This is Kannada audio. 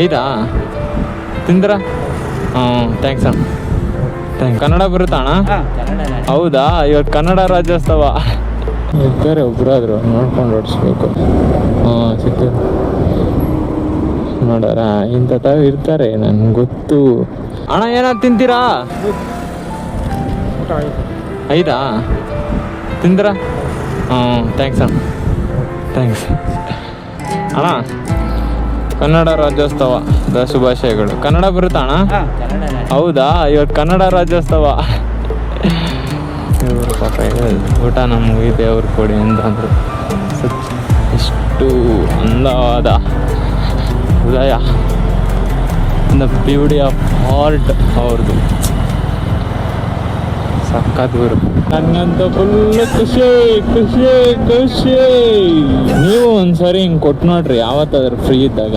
ಐದಾ ತಿಂದ್ರ? ಥ್ಯಾಂಕ್ಸ್ ಅಣ್ಣ. ಕನ್ನಡ ಬರುತ್ತಾ ಅಣ್ಣ? ಹೌದಾ, ಇವತ್ತು ಕನ್ನಡ ರಾಜ್ಯೋತ್ಸವ ಇರ್ತಾರೆ, ಒಬ್ಬರಾದ್ರು ನೋಡ್ಕೊಂಡು ಓಡಿಸ್ಬೇಕು. ಸಿಕ್ತು ನೋಡಾರ, ಇಂಥ ತಾವು ಇರ್ತಾರೆ, ನನ್ಗೆ ಗೊತ್ತು. ಅಣ್ಣ ಏನಾದ್ರು ತಿಂತೀರಾ? ಐದಾ ತಿಂದ್ರ? ಥ್ಯಾಂಕ್ಸ್ ಅಣ್ಣ. ಥ್ಯಾಂಕ್ಸ್ ಅಣ್ಣ. ಕನ್ನಡ ರಾಜ್ಯೋತ್ಸವ ಶುಭಾಶಯಗಳು. ಕನ್ನಡ ಬರುತ್ತಾ ಅಣ್ಣ? ಹೌದಾ, ಇವತ್ತು ಕನ್ನಡ ರಾಜ್ಯೋತ್ಸವ. ಇವರು ಪಾಪ ಊಟ ನಮಗೆ ದೇವ್ರು ಕೊಡಿ ಅಂತಂದ್ರು. ಎಷ್ಟು ಅಂದವಾದ ಉದಯ, ದ ಬ್ಯೂಟಿ ಆಫ್ ಹಾರ್ಟ್ ಅವ್ರದ್ದು. ಸಖತ್ ಗುರು. ನನಗಂತೂ ಫುಲ್ ಖುಷಿ ಖುಷಿ ಖುಷಿ. ನೀವು ಒಂದ್ಸರಿ ಹಿಂಗೆ ಕೊಟ್ಟು ನೋಡ್ರಿ ಯಾವತ್ತಾದ್ರೂ ಫ್ರೀ ಇದ್ದಾಗ.